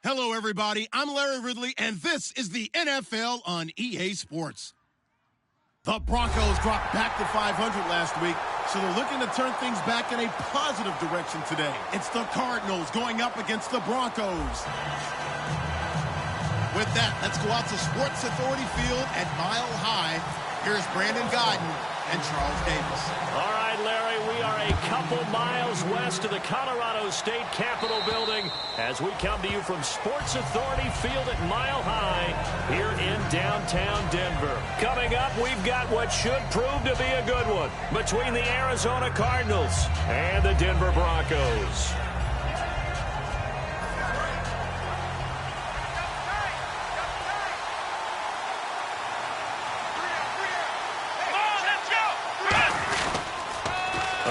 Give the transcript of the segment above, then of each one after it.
Hello, everybody. I'm Larry Ridley, and this is the NFL on EA Sports. The Broncos dropped back to 500 last week, so they're looking to turn things back in a positive direction today. It's the Cardinals going up against the Broncos. With that, let's go out to Sports Authority Field at Mile High. Here's Brandon Godden and Charles Davis. All right, Larry, we are a couple miles west of the Colorado State Capitol building as we come to you from Sports Authority Field at Mile High here in downtown Denver. Coming up, we've got what should prove to be a good one between the Arizona Cardinals and the Denver Broncos.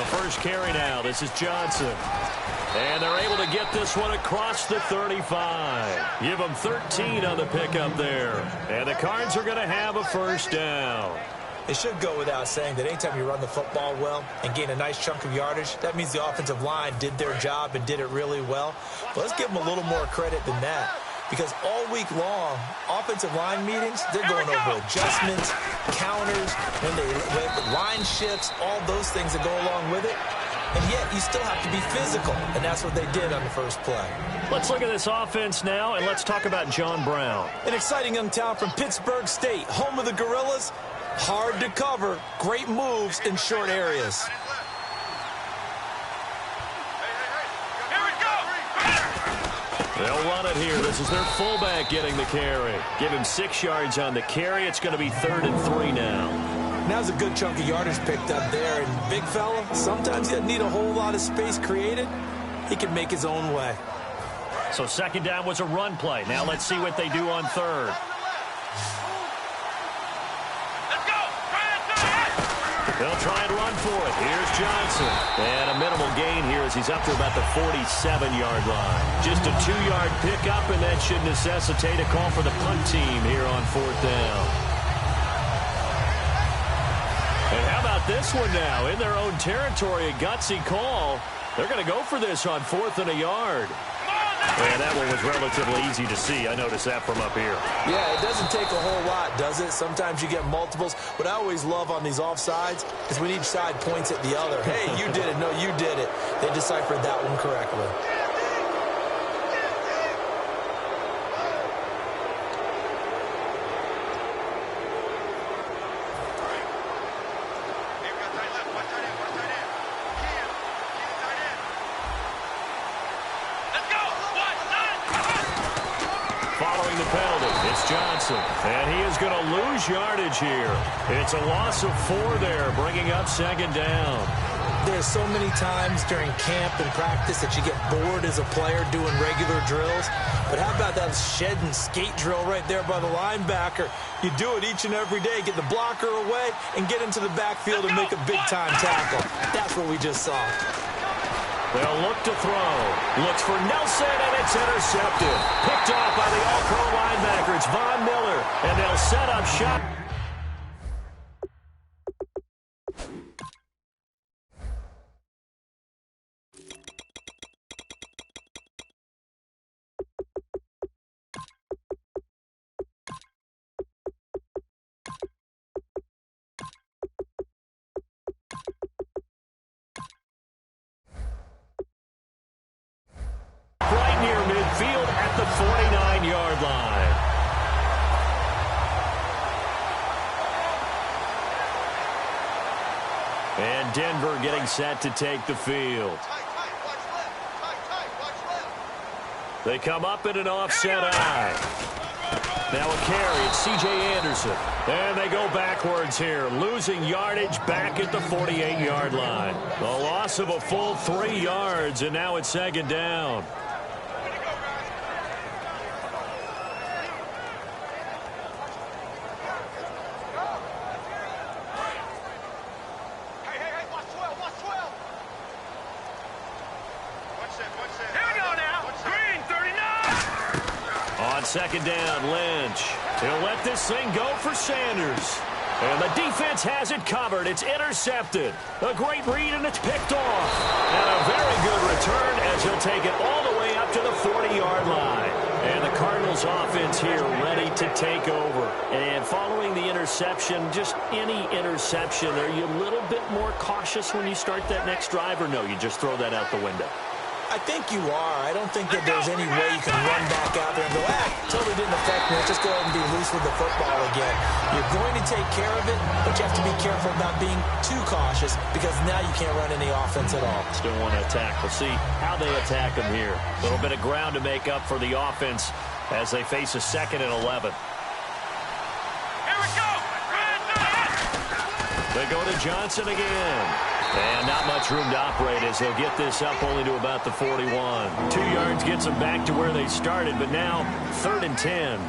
First carry now. This is Johnson. And they're able to get this one across the 35. Give them 13 on the pickup there. And the Cards are going to have a first down. It should go without saying that anytime you run the football well and gain a nice chunk of yardage, that means the offensive line did their job and did it really well. But let's give them a little more credit than that. Because all week long, offensive line meetings, they're going over adjustments, counters, when line shifts, all those things that go along with it. And yet, you still have to be physical, and that's what they did on the first play. Let's look at this offense now, and let's talk about John Brown. An exciting young talent from Pittsburgh State, home of the Gorillas. Hard to cover, great moves in short areas. They'll run it here. This is their fullback getting the carry. Give him 6 yards on the carry. It's going to be 3rd and 3 now. Now's a good chunk of yardage picked up there. And big fella, sometimes he doesn't need a whole lot of space created. He can make his own way. So second down was a run play. Now let's see what they do on third. They'll try and run for it. Here's Johnson. And a minimal gain here as he's up to about the 47-yard line. Just a 2-yard pickup, and that should necessitate a call for the punt team here on 4th down. And how about this one now? In their own territory, a gutsy call. They're going to go for this on 4th and a yard. And that one was relatively easy to see. I noticed that from up here. Yeah, it doesn't take a whole lot, does it? Sometimes you get multiples. What I always love on these offsides is when each side points at the other. Hey, you did it. No, you did it. They deciphered that one correctly. Johnson, and he is going to lose yardage here. It's a loss of 4 there, bringing up 2nd down. There's so many times during camp and practice that you get bored as a player doing regular drills. But how about that shed and skate drill right there by the linebacker? You do it each and every day, get the blocker away, and get into the backfield and make a big-time tackle. That's what we just saw. They'll look to throw. Looks for Nelson, and it's intercepted. Picked off by the All-Pro linebacker. It's Von Miller, and they'll set up shot. Right near midfield at the 49-yard line. And Denver getting set to take the field. They come up in an offset eye. Now a carry. It's C.J. Anderson. And they go backwards here, losing yardage back at the 48-yard line. A loss of a full 3 yards, and now it's 2nd down. On 2nd down, Lynch. He'll let this thing go for Sanders. And the defense has it covered. It's intercepted. A great read, and it's picked off. And a very good return as he'll take it all the way up to the 40-yard line. And the Cardinals offense here ready to take over. And following the interception, just any interception, are you a little bit more cautious when you start that next drive, or no, you just throw that out the window? I think you are. I don't think that there's any way you can run back out there and go, totally didn't affect me. Let's just go ahead and be loose with the football again. You're going to take care of it, but you have to be careful about being too cautious because now you can't run any offense at all. Still want to attack. We'll see how they attack them here. A little bit of ground to make up for the offense as they face a 2nd and 11. Here we go. They go to Johnson again. And not much room to operate as they'll get this up only to about the 41. 2 yards gets them back to where they started, but now 3rd and 10.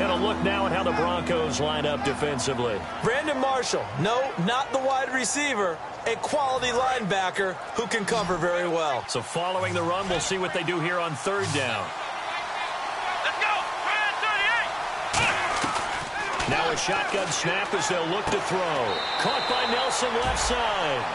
And a look now at how the Broncos line up defensively. Brandon Marshall, no, not the wide receiver, a quality linebacker who can cover very well. So following the run, we'll see what they do here on 3rd down. Let's go. 38. Now a shotgun snap as they'll look to throw. Caught by Nelson left side.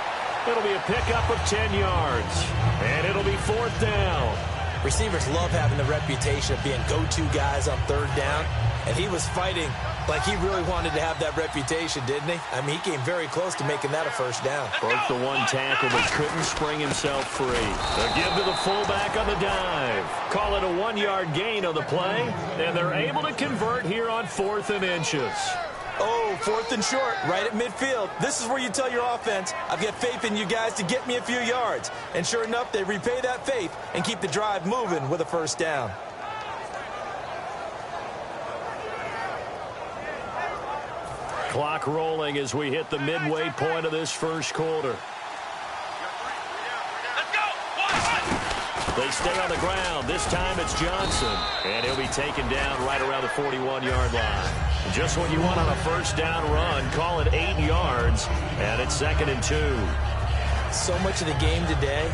It'll be a pickup of 10 yards. And it'll be 4th down. Receivers love having the reputation of being go-to guys on 3rd down. And he was fighting like he really wanted to have that reputation, didn't he? I mean, he came very close to making that a 1st down. Broke the 1 tackle, but couldn't spring himself free. They'll give to the fullback on the dive. Call it a 1-yard gain on the play, and they're able to convert here on 4th and inches. Oh, 4th and short, right at midfield. This is where you tell your offense, I've got faith in you guys to get me a few yards. And sure enough, they repay that faith and keep the drive moving with a 1st down. Clock rolling as we hit the midway point of this 1st quarter. Let's go. They stay on the ground. This time it's Johnson. And he'll be taken down right around the 41-yard line. Just what you want on a 1st down run. Call it 8 yards. And it's 2nd and 2. So much of the game today,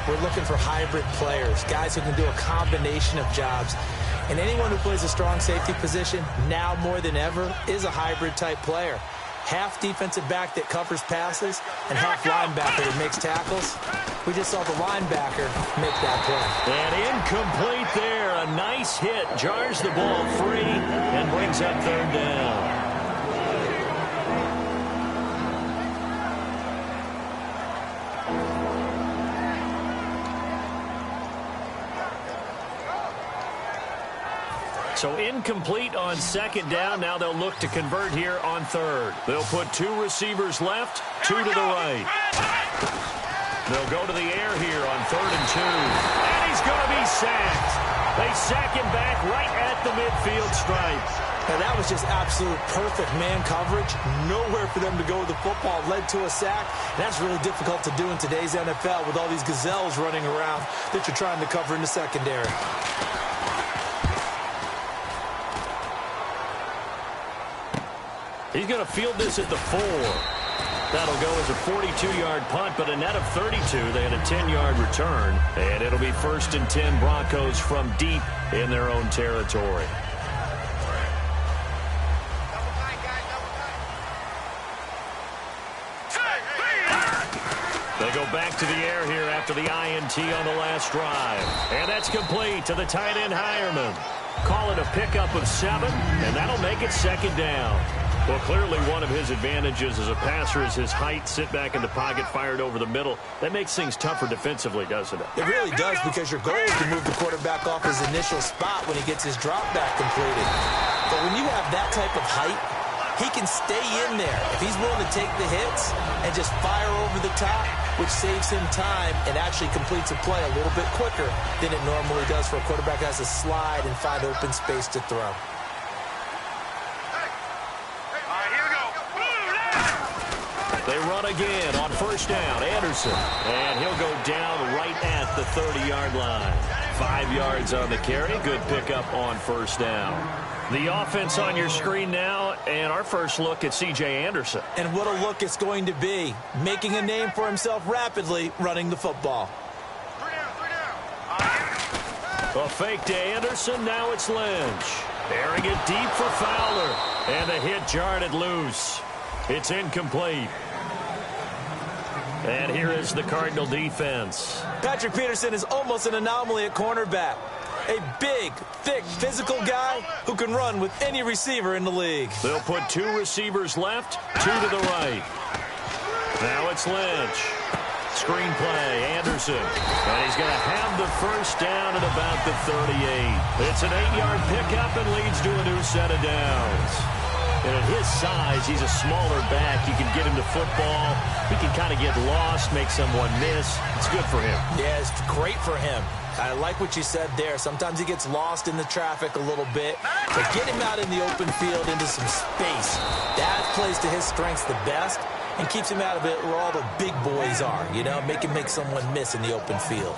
we're looking for hybrid players, guys who can do a combination of jobs. And anyone who plays a strong safety position, now more than ever, is a hybrid-type player. Half defensive back that covers passes and half linebacker that makes tackles. We just saw the linebacker make that play. And incomplete there. A nice hit. Jars the ball free and brings up 3rd down. So incomplete on 2nd down. Now they'll look to convert here on 3rd. They'll put 2 receivers left, 2 to the right. They'll go to the air here on 3rd and 2. And he's going to be sacked. They sack him back right at the midfield stripe. Now that was just absolute perfect man coverage. Nowhere for them to go with the football. Led to a sack. And that's really difficult to do in today's NFL with all these gazelles running around that you're trying to cover in the secondary. He's going to field this at the 4. That'll go as a 42-yard punt, but a net of 32. They had a 10-yard return, and it'll be 1st and 10 Broncos from deep in their own territory. They go back to the air here after the INT on the last drive. And that's complete to the tight end Hireman. Call it a pickup of 7, and that'll make it 2nd down. Well, clearly one of his advantages as a passer is his height. Sit back in the pocket, fired over the middle. That makes things tougher defensively, doesn't it? It really does, because your goal is to move the quarterback off his initial spot when he gets his drop back completed. But when you have that type of height, he can stay in there if he's willing to take the hits and just fire over the top, which saves him time and actually completes a play a little bit quicker than it normally does for a quarterback who has to slide and find open space to throw. They run again on 1st down. Anderson. And he'll go down right at the 30-yard line. 5 yards on the carry. Good pickup on 1st down. The offense on your screen now, and our first look at C.J. Anderson. And what a look it's going to be. Making a name for himself rapidly running the football. A fake to Anderson. Now it's Lynch. Airing it deep for Fowler. And the hit jarred it loose. It's incomplete. And here is the Cardinal defense. Patrick Peterson is almost an anomaly at cornerback. A big, thick, physical guy who can run with any receiver in the league. They'll put 2 receivers left, 2 to the right. Now it's Lynch. Screen play, Anderson. And he's going to have the first down at about the 38. It's an 8-yard pickup and leads to a new set of downs. And at his size, he's a smaller back. You can get him to football. He can kind of get lost, make someone miss. It's good for him. Yeah, it's great for him. I like what you said there. Sometimes he gets lost in the traffic a little bit. But get him out in the open field into some space. That plays to his strengths the best and keeps him out of it where all the big boys are, you know, make him make someone miss in the open field.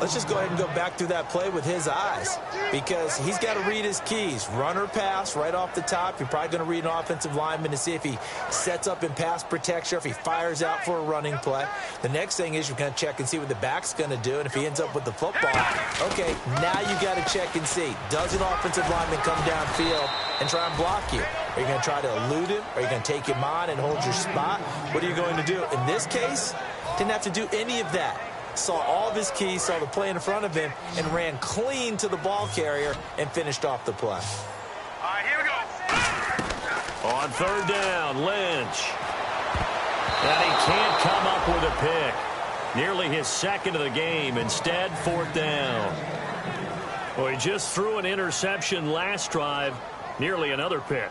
Let's just go ahead and go back through that play with his eyes because he's got to read his keys. Run or pass right off the top. You're probably going to read an offensive lineman to see if he sets up in pass protection or if he fires out for a running play. The next thing is you're going to check and see what the back's going to do, and if he ends up with the football, okay, now you got to check and see. Does an offensive lineman come downfield and try and block you? Are you going to try to elude him? Are you going to take him on and hold your spot? What are you going to do? In this case, didn't have to do any of that. Saw all of his keys, saw the play in front of him, and ran clean to the ball carrier and finished off the play. All right, here we go. On 3rd down, Lynch. And he can't come up with a pick. Nearly his second of the game. Instead, 4th down. Well, he just threw an interception last drive. Nearly another pick.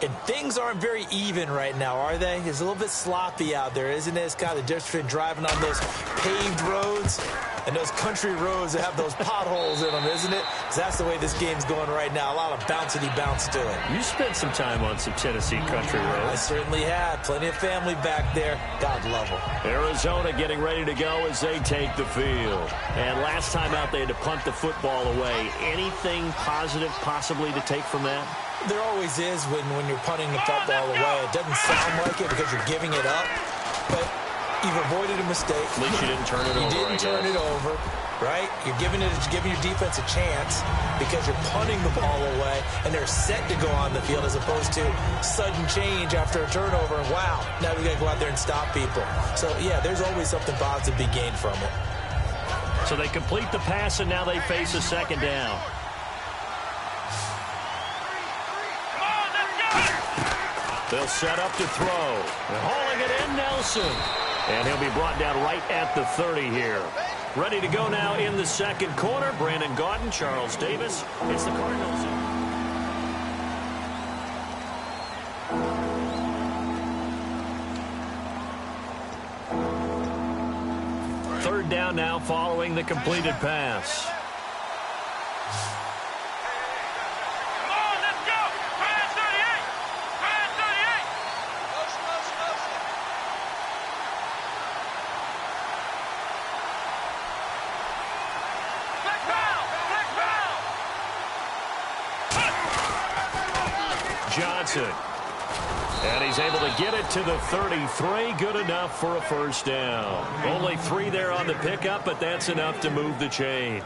And things aren't very even right now, are they? It's a little bit sloppy out there, isn't it? It's kind of different between driving on those paved roads and those country roads that have those potholes in them, isn't it? 'Cause that's the way this game's going right now. A lot of bouncy bounce to it. You spent some time on some Tennessee country I roads. certainly have. Plenty of family back there. God love them. Arizona getting ready to go as they take the field. And last time out, they had to punt the football away. Anything positive possibly to take from that? There always is when you're punting the football away. It doesn't sound like it because you're giving it up, but you've avoided a mistake. At least you didn't turn it over. You didn't turn it over, right? You're giving your defense a chance because you're punting the ball away, and they're set to go on the field as opposed to sudden change after a turnover. And wow, now we got to go out there and stop people. So yeah, there's always something positive to be gained from it. So they complete the pass, and now they face a 2nd down. They'll set up to throw. Hauling it in, Nelson. And he'll be brought down right at the 30 here. Ready to go now in the 2nd quarter. Brandon Gaudin, Charles Davis. It's the Cardinals. 3rd down now following the completed pass. Johnson. And he's able to get it to the 33. Good enough for a 1st down. Only 3 there on the pickup, but that's enough to move the chains.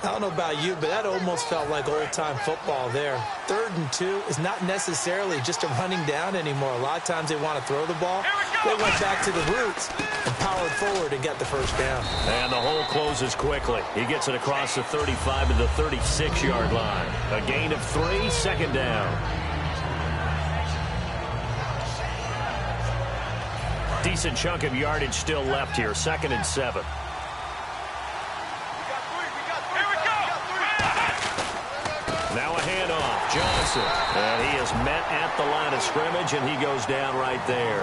I don't know about you, but that almost felt like old-time football there. 3rd and 2 is not necessarily just a running down anymore. A lot of times they want to throw the ball. They went back to the roots and powered forward and got the 1st down. And the hole closes quickly. He gets it across the 35 to the 36-yard line. A gain of 3, 2nd down. Decent chunk of yardage still left here. 2nd and 7. Now a handoff. Johnson. And he is met at the line of scrimmage, and he goes down right there.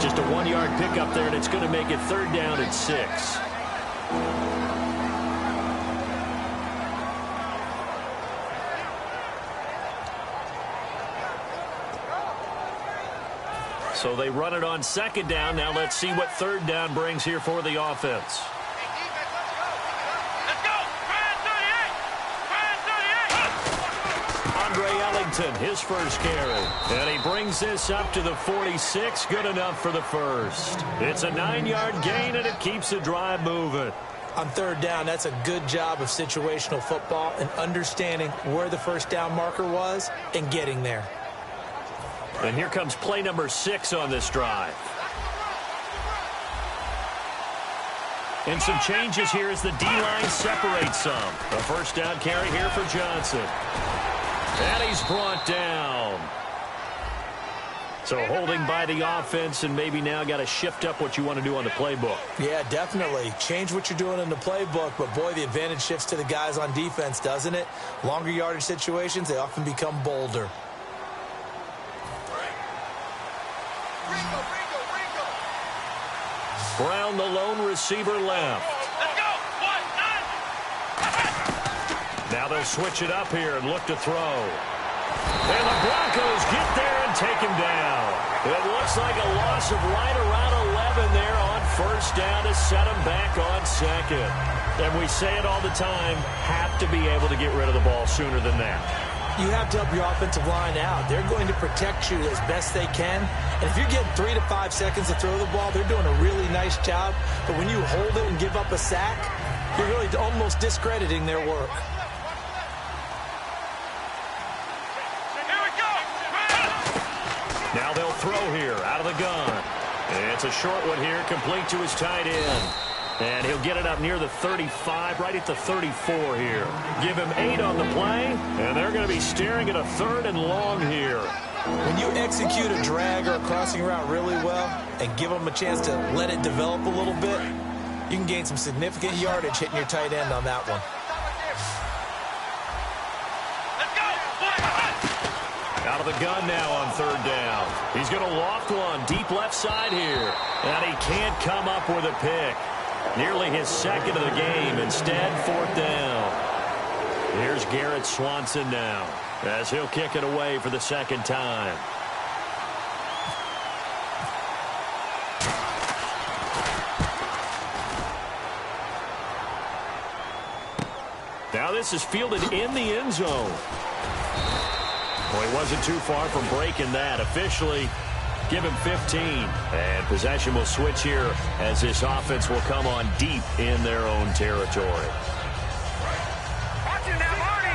Just a 1-yard pickup there, and it's going to make it 3rd down and 6. So they run it on 2nd down. Now let's see what 3rd down brings here for the offense. Andre Ellington, his first carry. And he brings this up to the 46. Good enough for the 1st. It's a 9-yard gain, and it keeps the drive moving. On 3rd down, that's a good job of situational football and understanding where the 1st down marker was and getting there. And here comes play number 6 on this drive. And some changes here as the D-line separates some. A first down carry here for Johnson. And he's brought down. So holding by the offense, and maybe now got to shift up what you want to do on the playbook. Yeah, definitely. Change what you're doing in the playbook, but boy, the advantage shifts to the guys on defense, doesn't it? Longer yardage situations, they often become bolder. Brown, the lone receiver, left. Let's go. 1, 9. Now they'll switch it up here and look to throw. And the Broncos get there and take him down. It looks like a loss of right around 11 there on first down to set him back on second. And we say it all the time, have to be able to get rid of the ball sooner than that. You have to help your offensive line out. They're going to protect you as best they can. And if you're getting 3 to 5 seconds to throw the ball, they're doing a really nice job. But when you hold it and give up a sack, you're really almost discrediting their work. Here we go. Now they'll throw here out of the gun. And it's a short one here, complete to his tight end. And he'll get it up near the 35, right at the 34 here. Give him 8 on the play, and they're going to be staring at a 3rd and long here. When you execute a drag or a crossing route really well and give them a chance to let it develop a little bit, you can gain some significant yardage hitting your tight end on that one. Let's go. Out of the gun now on 3rd down. He's going to loft one deep left side here. And he can't come up with a pick. Nearly his 2nd of the game. Instead, 4th down. Here's Garrett Swanson now as he'll kick it away for the 2nd time. Now this is fielded in the end zone. Well, he wasn't too far from breaking that. Officially, give him 15. And possession will switch here as this offense will come on deep in their own territory. Watch it now, Marty.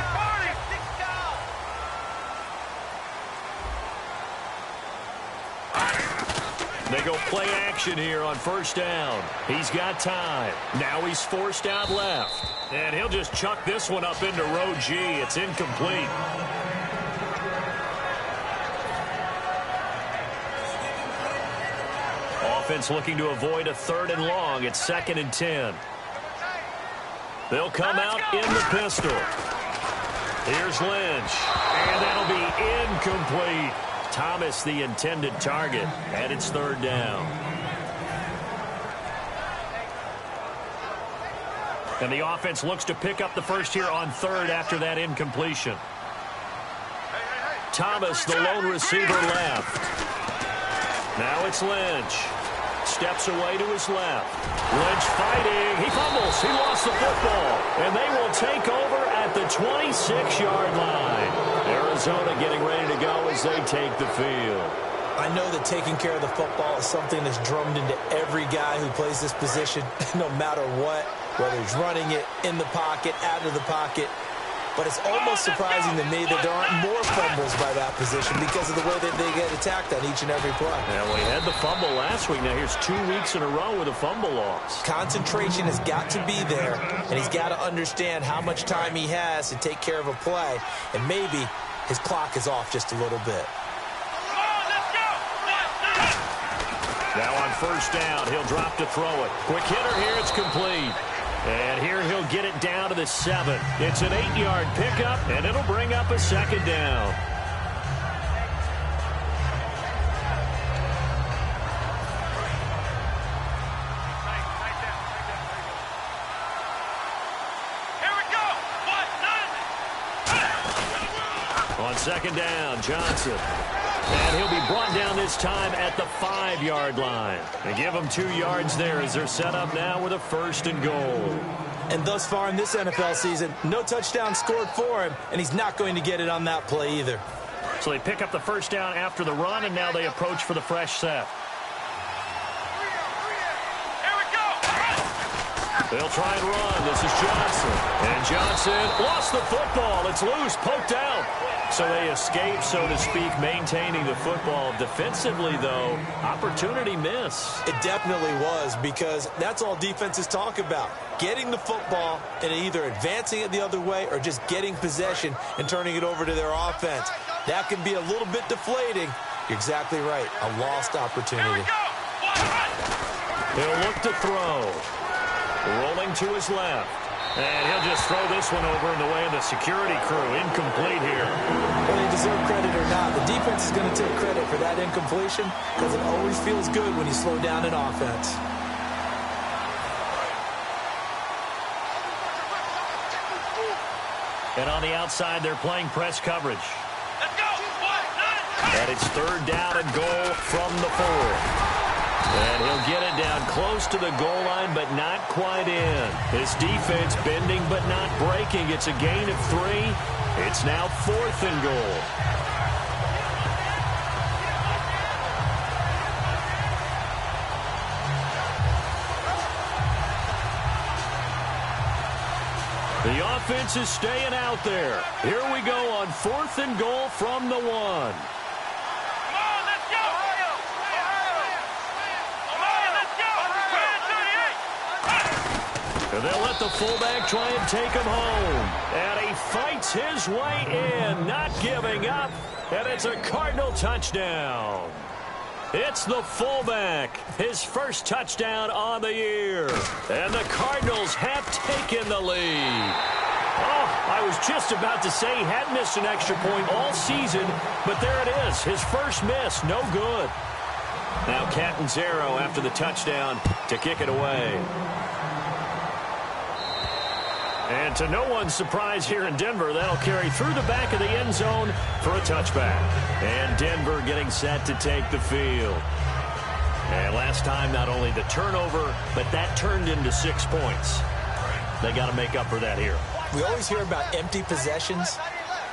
They go play action here on 1st down. He's got time. Now he's forced out left. And he'll just chuck this one up into row G. It's incomplete. Offense looking to avoid a 3rd and long. It's 2nd and 10. They'll come out in the pistol. Here's Lynch. And that'll be incomplete. Thomas, the intended target, and it's 3rd down. And the offense looks to pick up the first here on 3rd after that incompletion. Thomas, the lone receiver, left. Now it's Lynch. Steps away to his left. Lynch fighting. He fumbles. He lost the football. And they will take over at the 26-yard line. Arizona getting ready to go as they take the field. I know that taking care of the football is something that's drummed into every guy who plays this position, no matter what, whether he's running it, in the pocket, out of the pocket. But it's almost surprising to me that there aren't more fumbles by that position because of the way that they get attacked on each and every play. Yeah, well, he had the fumble last week. Now here's 2 weeks in a row with a fumble loss. Concentration has got to be there, and he's got to understand how much time he has to take care of a play, and maybe his clock is off just a little bit. Now on 1st down, he'll drop to throw it. Quick hitter here, it's complete. And here he'll get it down to the 7. It's an 8-yard pickup, and it'll bring up a 2nd down. Here we go. 1, 9. On 2nd down, Johnson. And he'll be brought down this time at the 5-yard line. They give him 2 yards there as they're set up now with a 1st and goal. And thus far in this NFL season, no touchdown scored for him, and he's not going to get it on that play either. So they pick up the 1st down after the run, and now they approach for the fresh set. Here we go. They'll try and run. This is Johnson. And Johnson lost the football. It's loose, poked out. So they escape, so to speak, maintaining the football. Defensively, though, opportunity miss. It definitely was, because that's all defenses talk about. Getting the football and either advancing it the other way or just getting possession and turning it over to their offense. That can be a little bit deflating. You're exactly right. A lost opportunity. He'll look to throw. Rolling to his left. And he'll just throw this one over in the way of the security crew. Incomplete here. Whether they deserve credit or not, the defense is going to take credit for that incompletion, because it always feels good when you slow down an offense. And on the outside, they're playing press coverage. Let's go. And it's 3rd down and goal from the 4. And he'll get it down close to the goal line, but not quite in. His defense bending but not breaking. It's a gain of 3. It's now 4th and goal. The offense is staying out there. Here we go on 4th and goal from the 1. They'll let the fullback try and take him home. And he fights his way in, not giving up. And it's a Cardinal touchdown. It's the fullback, his first touchdown on the year. And the Cardinals have taken the lead. Oh, I was just about to say he had missed an extra point all season, but there it is, his first miss, no good. Now Catanzaro after the touchdown to kick it away. And to no one's surprise here in Denver, that'll carry through the back of the end zone for a touchback. And Denver getting set to take the field. And last time, not only the turnover, but that turned into 6 points. They got to make up for that here. We always hear about empty possessions,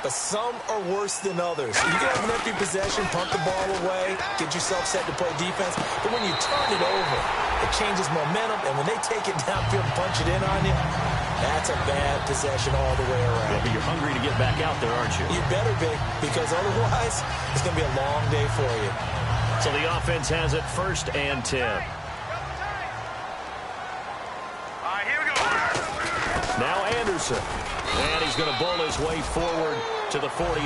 but some are worse than others. You can have an empty possession, punt the ball away, get yourself set to play defense, but when you turn it over, it changes momentum, and when they take it downfield and punch it in on you, that's a bad possession all the way around. Yeah, but you're hungry to get back out there, aren't you? You better be, because otherwise it's going to be a long day for you. So the offense has it 1st and 10. All right, here we go. Now Anderson. And he's going to bull his way forward to the 48.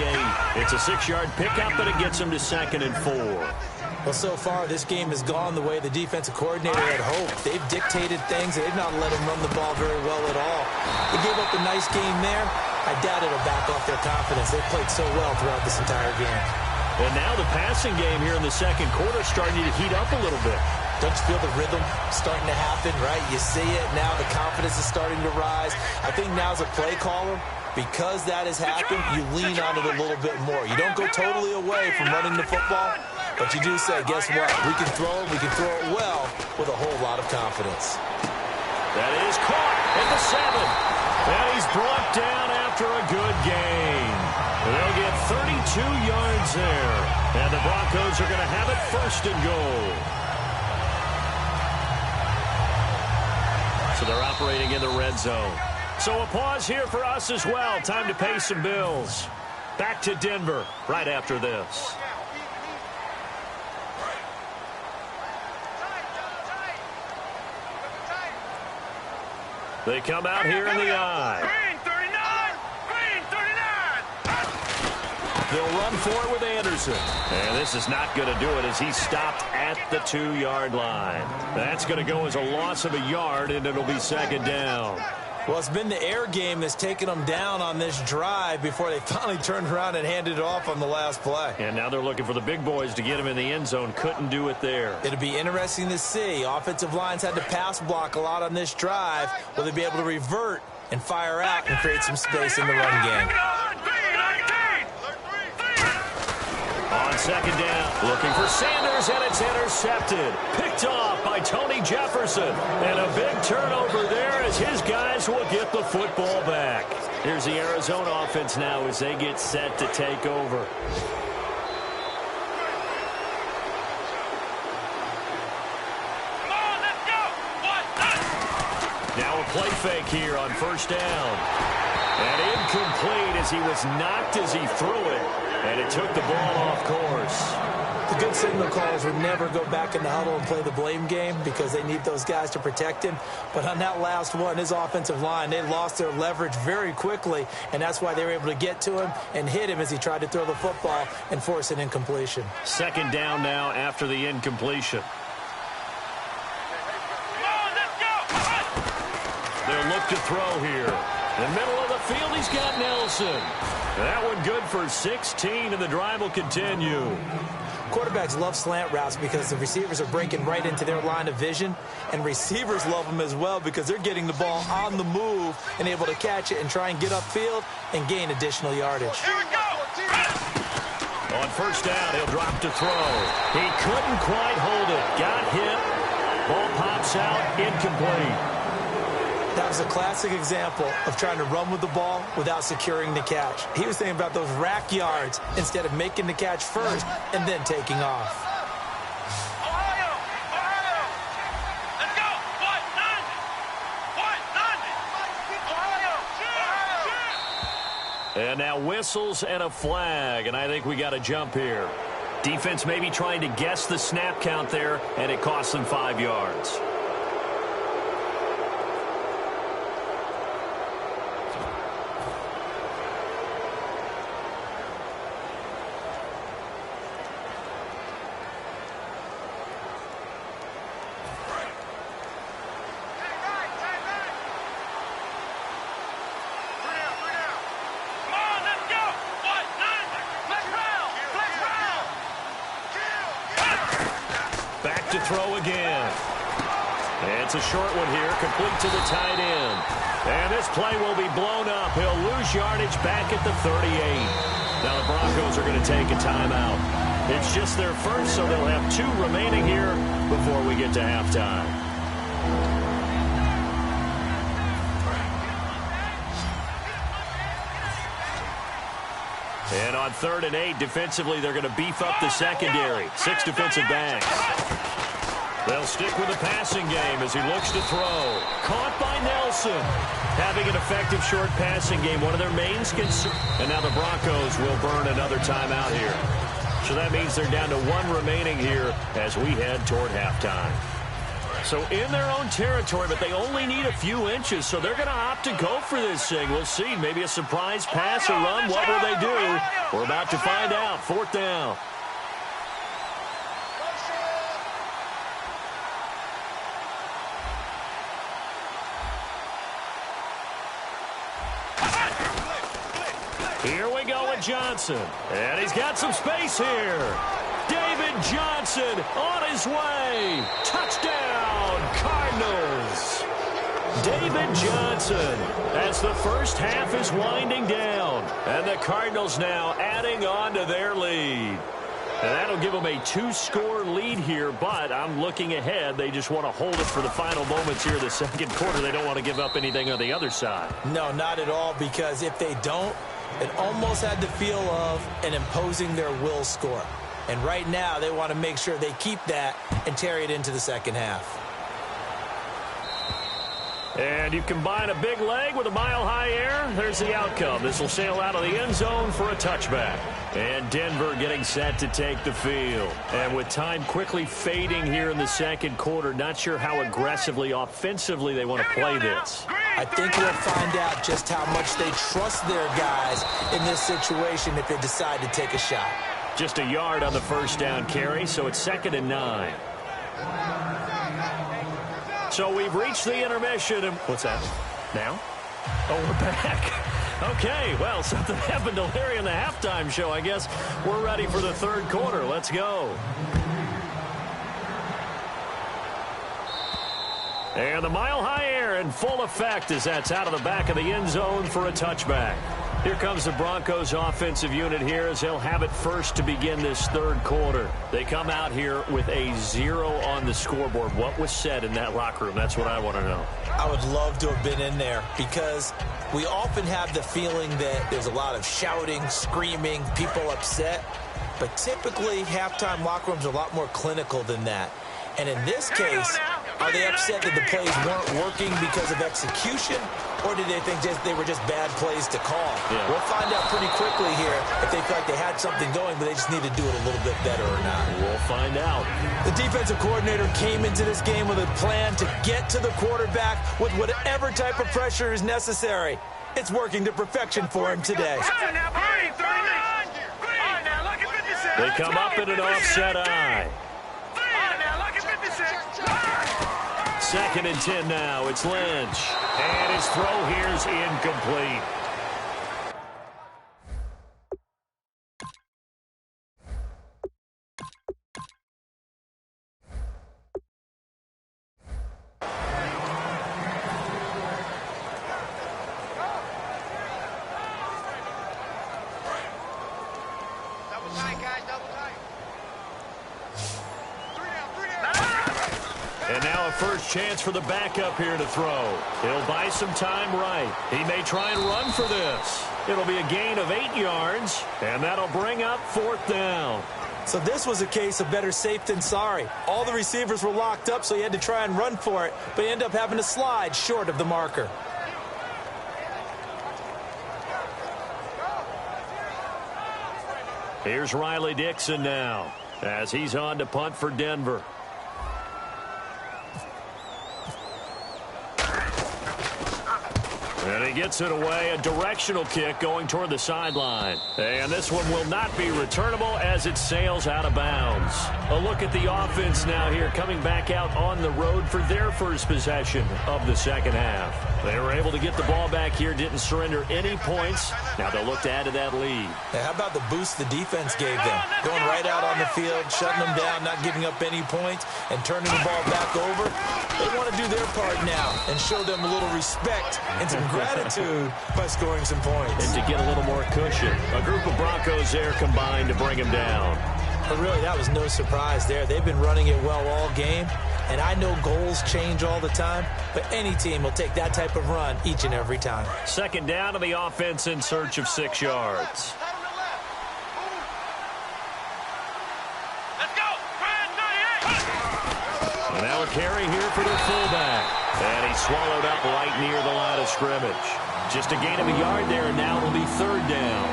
It's a 6-yard pickup, but it gets him to 2nd and 4. Well, so far, this game has gone the way the defensive coordinator had hoped. They've dictated things. They've not let him run the ball very well at all. They gave up a nice game there. I doubt it'll back off their confidence. They've played so well throughout this entire game. And now the passing game here in the 2nd quarter starting to heat up a little bit. Don't you feel the rhythm starting to happen, right? You see it now. The confidence is starting to rise. I think now as a play caller, because that has happened, you lean on it a little bit more. You don't go totally away from running the football, but you do say, guess what? We can throw it well with a whole lot of confidence. That is caught at the 7. And he's brought down after a good gain. They'll get 32 yards there. And the Broncos are going to have it 1st and goal. So they're operating in the red zone. So a pause here for us as well. Time to pay some bills. Back to Denver right after this. They come out here in the eye. Green 39! Green 39! They'll run for it with Anderson. And this is not going to do it as he's stopped at the 2-yard line. That's going to go as a loss of a yard, and it'll be 2nd down. Well, it's been the air game that's taken them down on this drive before they finally turned around and handed it off on the last play. And now they're looking for the big boys to get him in the end zone. Couldn't do it there. It'll be interesting to see. Offensive lines had to pass block a lot on this drive. Will they be able to revert and fire out and create some space in the run game? On 2nd down, looking for Sanders, and it's intercepted. Picked off by Tony Jefferson. And a big turnover there as his guys will get the football back. Here's the Arizona offense now as they get set to take over. Now a play fake here on first down. And incomplete as he was knocked as he threw it. And it took the ball off course. The good signal callers would never go back in the huddle and play the blame game because they need those guys to protect him. But on that last one, his offensive line, they lost their leverage very quickly, and that's why they were able to get to him and hit him as he tried to throw the football and force an incompletion. Second down now after the incompletion. They'll look to throw here. In the middle of the field, he's got Nelson. That one good for 16, and the drive will continue. Quarterbacks love slant routes because the receivers are breaking right into their line of vision, and receivers love them as well because they're getting the ball on the move and able to catch it and try and get upfield and gain additional yardage. Here we go. On first down, he'll drop to throw. He couldn't quite hold it. Got hit. Ball pops out, incomplete. That was a classic example of trying to run with the ball without securing the catch. He was thinking about those rack yards instead of making the catch first and then taking off. Ohio. Let's go. Ohio. And now whistles and a flag, and I think we got a jump here. Defense maybe trying to guess the snap count there, and it cost them 5 yards. To throw again. It's a short one here, complete to the tight end. And this play will be blown up. He'll lose yardage back at the 38. Now the Broncos are going to take a timeout. It's just their first, so they'll have 2 remaining here before we get to halftime. And on 3rd and 8, defensively, they're going to beef up the secondary. 6 defensive backs. They'll stick with the passing game as he looks to throw. Caught by Nelson. Having an effective short passing game, one of their main concerns. And now the Broncos will burn another timeout here. So that means they're down to 1 remaining here as we head toward halftime. So in their own territory, but they only need a few inches, so they're going to opt to go for this thing. We'll see. Maybe a surprise pass or run. What will they do? We're about to find out. 4th down. Here we go with Johnson. And he's got some space here. David Johnson on his way. Touchdown, Cardinals. David Johnson as the first half is winding down. And the Cardinals now adding on to their lead. And that'll give them a 2-score lead here, but I'm looking ahead. They just want to hold it for the final moments here in the second quarter. They don't want to give up anything on the other side. No, not at all, because if they don't, it almost had the feel of an imposing their will score. And right now, they want to make sure they keep that and carry it into the second half. And you combine a big leg with a mile-high air, there's the outcome. This will sail out of the end zone for a touchback. And Denver getting set to take the field. And with time quickly fading here in the second quarter, not sure how aggressively, offensively they want to play this. I think we'll find out just how much they trust their guys in this situation if they decide to take a shot. Just a yard on the first down carry, so it's 2nd and 9. So we've reached the intermission. And what's that? Now? Oh, we're back. Okay, well, something happened to Larry in the halftime show. I guess we're ready for the third quarter. Let's go. And the mile-high air in full effect as that's out of the back of the end zone for a touchback. Here comes the Broncos offensive unit here as they'll have it first to begin this third quarter. They come out here with a 0 on the scoreboard. What was said in that locker room? That's what I want to know. I would love to have been in there because we often have the feeling that there's a lot of shouting, screaming, people upset. But typically, halftime locker rooms are a lot more clinical than that. And in this case, Are they upset that the plays weren't working because of execution, or did they think they were just bad plays to call? Yeah. We'll find out pretty quickly here if they feel like they had something going, but they just need to do it a little bit better or not. We'll find out. The defensive coordinator came into this game with a plan to get to the quarterback with whatever type of pressure is necessary. It's working to perfection for him today. They come up in an offset eye. 2nd and 10 now. It's Lynch. And his throw here's incomplete. And now a first chance for the backup here to throw. He'll buy some time right. He may try and run for this. It'll be a gain of 8 yards, and that'll bring up 4th down. So this was a case of better safe than sorry. All the receivers were locked up, so he had to try and run for it, but he ended up having to slide short of the marker. Here's Riley Dixon now as he's on to punt for Denver. And he gets it away, a directional kick going toward the sideline. And this one will not be returnable as it sails out of bounds. A look at the offense now here, coming back out on the road for their first possession of the second half. They were able to get the ball back here, didn't surrender any points. Now they'll look to add to that lead. Now, how about the boost the defense gave them? Going right out on the field, shutting them down, not giving up any points, and turning the ball back over. They want to do their part now and show them a little respect and some gratitude by scoring some points. And to get a little more cushion. A group of Broncos there combined to bring him down. But really, that was no surprise there. They've been running it well all game. And I know goals change all the time, but any team will take that type of run each and every time. 2nd down to the offense in search of 6 yards. Let's go. And now a carry here for the fullback. And he's swallowed up right near the line of scrimmage. Just a gain of a yard there, and now it'll be 3rd down.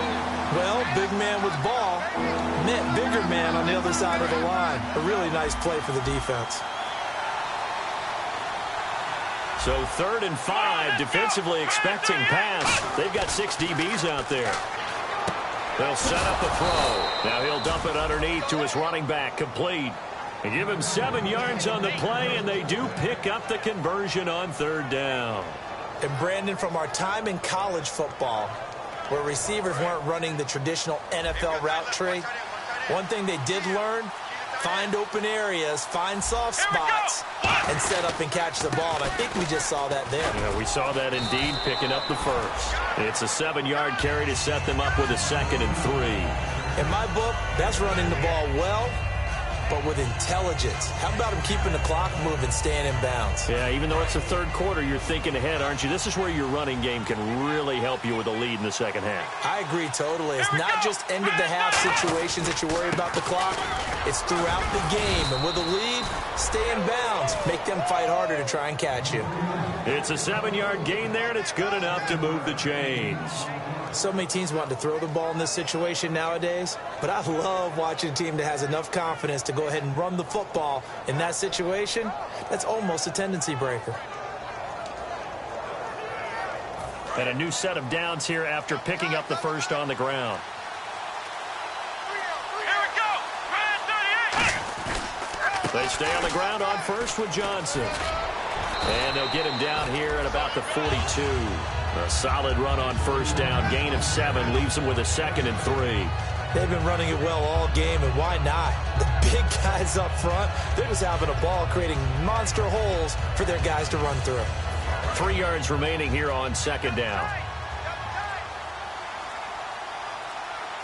Well, big man with ball met bigger man on the other side of the line. A really nice play for the defense. So 3rd and 5, defensively expecting pass. They've got 6 DBs out there. They'll set up the throw. Now he'll dump it underneath to his running back, complete. And give him 7 yards on the play, and they do pick up the conversion on 3rd down. And Brandon, from our time in college football, where receivers weren't running the traditional NFL route tree, one thing they did learn, find open areas, find soft spots, and set up and catch the ball. And I think we just saw that there. Yeah, we saw that indeed, picking up the first. It's a 7-yard carry to set them up with a 2nd and 3. In my book, that's running the ball well, but with intelligence. How about him keeping the clock moving, staying in bounds? Yeah, even though it's the 3rd quarter, you're thinking ahead, aren't you? This is where your running game can really help you with a lead in the second half. I agree totally. It's not just end-of-the-half situations that you worry about the clock. It's throughout the game. And with a lead, stay in bounds. Make them fight harder to try and catch you. It's a 7-yard gain there, and it's good enough to move the chains. So many teams want to throw the ball in this situation nowadays, but I love watching a team that has enough confidence to go ahead and run the football in that situation. That's almost a tendency breaker. And a new set of downs here after picking up the first on the ground. Here we go. They stay on the ground on first with Johnson. And they'll get him down here at about the 42. A solid run on 1st down. Gain of 7 leaves them with a 2nd and 3. They've been running it well all game, and why not? The big guys up front, they're just having a ball creating monster holes for their guys to run through. 3 yards remaining here on 2nd down.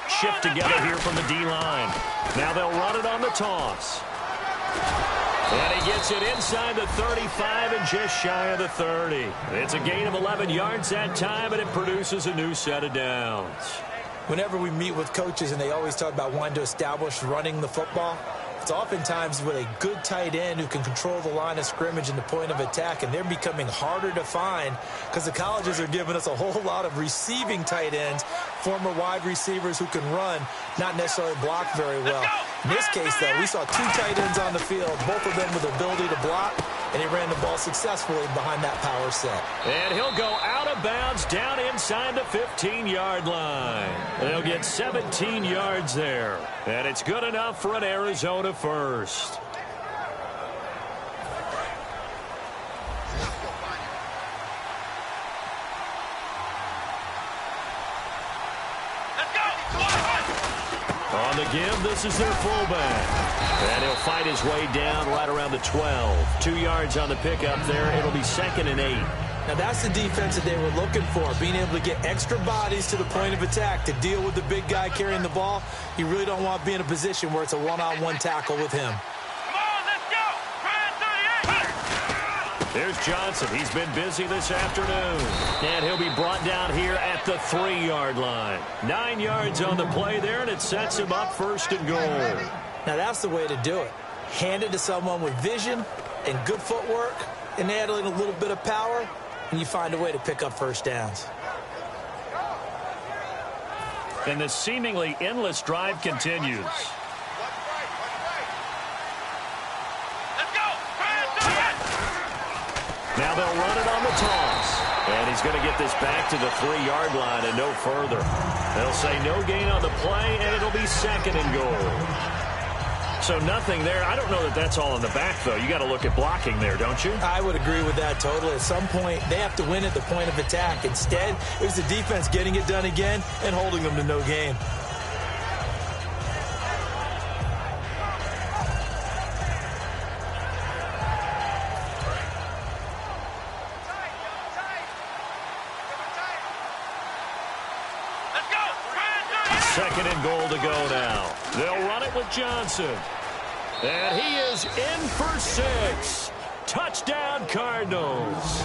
Shift together here from the D-line. Now they'll run it on the toss. And he gets it inside the 35 and just shy of the 30. It's a gain of 11 yards that time, and it produces a new set of downs. Whenever we meet with coaches and they always talk about wanting to establish running the football, It's oftentimes with a good tight end who can control the line of scrimmage and the point of attack, and they're becoming harder to find because the colleges are giving us a whole lot of receiving tight ends, former wide receivers who can run, not necessarily block very well. In this case, though, we saw 2 tight ends on the field, both of them with the ability to block, and he ran the ball successfully behind that power set. And he'll go out of bounds down inside the 15-yard line. They'll get 17 yards there. And it's good enough for an Arizona first. On the give, this is their fullback. And he'll fight his way down right around the 12. 2 yards on the pickup there. It'll be 2nd and 8. Now, that's the defense that they were looking for, being able to get extra bodies to the point of attack to deal with the big guy carrying the ball. You really don't want to be in a position where it's a one-on-one tackle with him. Come on, let's go. Ryan 38. There's Johnson. He's been busy this afternoon. And he'll be brought down here at the 3-yard line. 9 yards on the play there, and it sets him up 1st and goal. Now, that's the way to do it. Hand it to someone with vision and good footwork, and add a little bit of power, and you find a way to pick up first downs. And the seemingly endless drive continues. Let's go. Ryan 38. Now they'll run it on the toss. And he's going to get this back to the 3-yard line and no further. They'll say no gain on the play, and it'll be 2nd and goal. So nothing there. I don't know that that's all in the back, though. You got to look at blocking there, don't you? I would agree with that totally. At some point, they have to win at the point of attack. Instead, it was the defense getting it done again and holding them to no gain. Let's go. Ryan 38. 2nd and goal to go now. They'll run it with Johnson. And he is in for 6. Touchdown, Cardinals.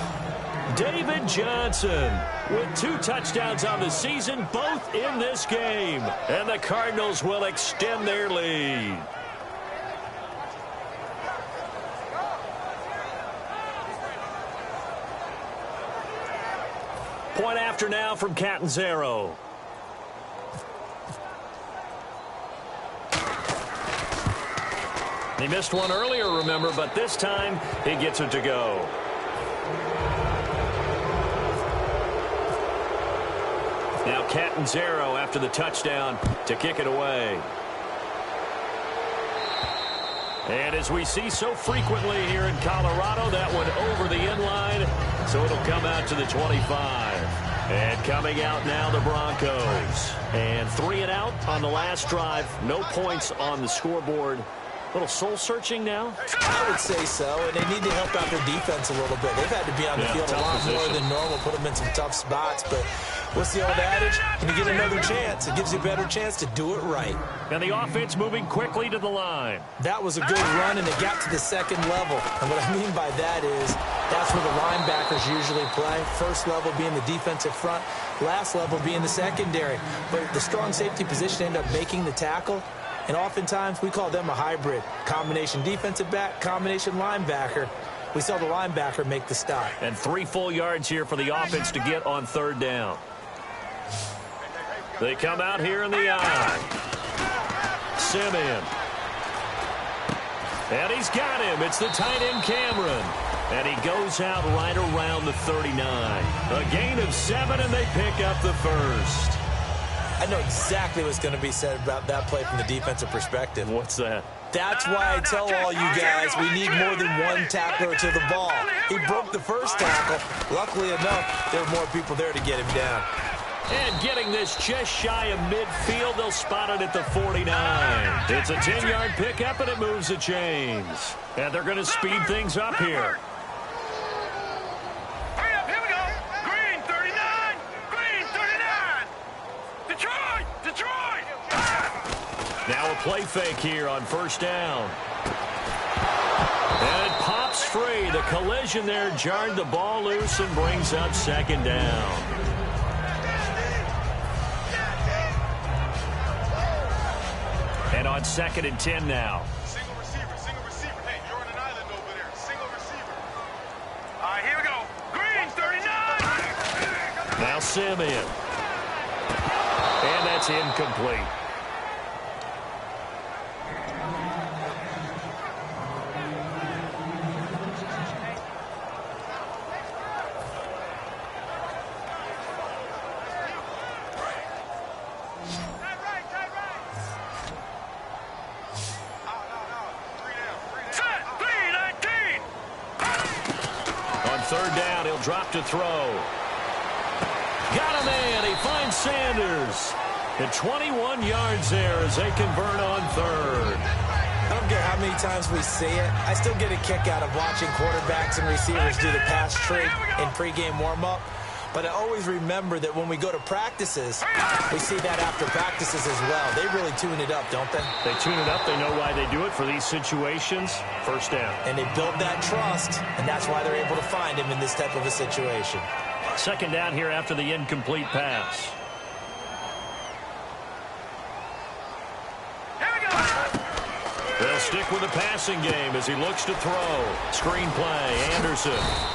David Johnson with 2 touchdowns on the season, both in this game. And the Cardinals will extend their lead. Point after now from Catanzaro. He missed one earlier, remember, but this time he gets it to go. Now Catanzaro after the touchdown to kick it away. And as we see so frequently here in Colorado, that one over the end line, so it'll come out to the 25. And coming out now, the Broncos. And 3 and out on the last drive. No points on the scoreboard. A little soul-searching now? I would say so, and they need to help out their defense a little bit. They've had to be on the field a lot more than normal, put them in some tough spots. But what's the old adage? When you get another chance, it gives you a better chance to do it right. And the offense moving quickly to the line. That was a good run, and it got to the 2nd level. And what I mean by that is that's where the linebackers usually play. First level being the defensive front, last level being the secondary. But the strong safety position ended up making the tackle. And oftentimes, we call them a hybrid. Combination defensive back, combination linebacker. We saw the linebacker make the stop. And 3 full yards here for the offense to get on 3rd down. They come out here in the eye. Simeon. And he's got him. It's the tight end Cameron. And he goes out right around the 39. A gain of 7, and they pick up the 1st. I know exactly what's going to be said about that play from the defensive perspective. What's that? That's why I tell all you guys we need more than one tackler to the ball. He broke the first tackle. Luckily enough, there were more people there to get him down. And getting this just shy of midfield, they'll spot it at the 49. It's a 10-yard pickup, and it moves the chains. And they're going to speed things up here. Hurry up, here we go. Green 39. Green 39. Detroit. Now a play fake here on 1st down. And it pops free. The collision there jarred the ball loose and brings up 2nd down. And on 2nd and 10 now. Simeon. And that's incomplete. Third down, he'll drop to throw. Got a man. He finds Sanders. And 21 yards there as they convert on third. I don't care how many times we see it. I still get a kick out of watching quarterbacks and receivers do the pass tree in pregame warm-up. But I always remember that when we go to practices, we see that after practices as well. They really tune it up, don't they? They tune it up. They know why they do it for these situations. First down. And they build that trust, and that's why they're able to find him in this type of a situation. Second down here after the incomplete pass. They'll stick with the passing game as he looks to throw. Screen play, Anderson.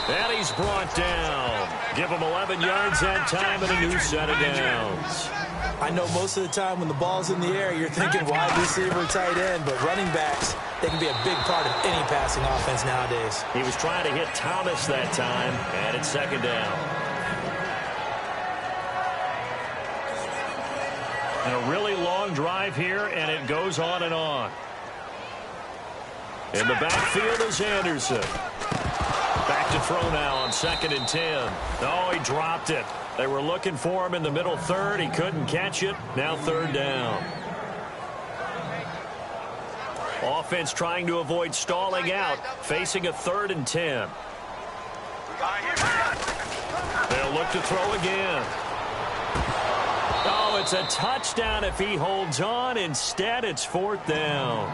And he's brought down. Give him 11 yards that time and a new set of downs. I know most of the time when the ball's in the air, you're thinking wide receiver, tight end, but running backs, they can be a big part of any passing offense nowadays. He was trying to hit Thomas that time, and it's second down. And a really long drive here, and it goes on and on. In the backfield is Anderson. Back to throw now on 2nd and 10. Oh, he dropped it. They were looking for him in the middle third. He couldn't catch it. Now third down. Offense trying to avoid stalling out, facing a 3rd and 10. They'll look to throw again. Oh, it's a touchdown if he holds on. Instead, it's 4th down.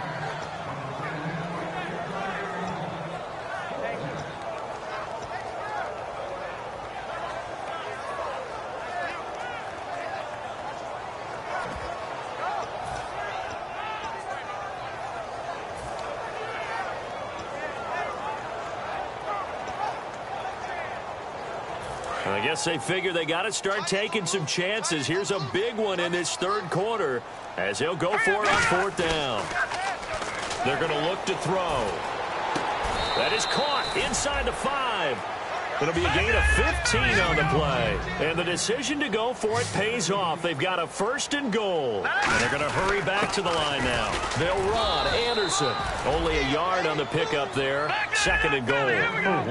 I guess they figure they got to start taking some chances. Here's a big one in this third quarter as he'll go for it on 4th down. They're going to look to throw. That is caught inside the 5. It'll be a gain of 15 on the play. And the decision to go for it pays off. They've got a 1st and goal. And they're going to hurry back to the line now. They'll run. Anderson. Only a yard on the pickup there. 2nd and goal.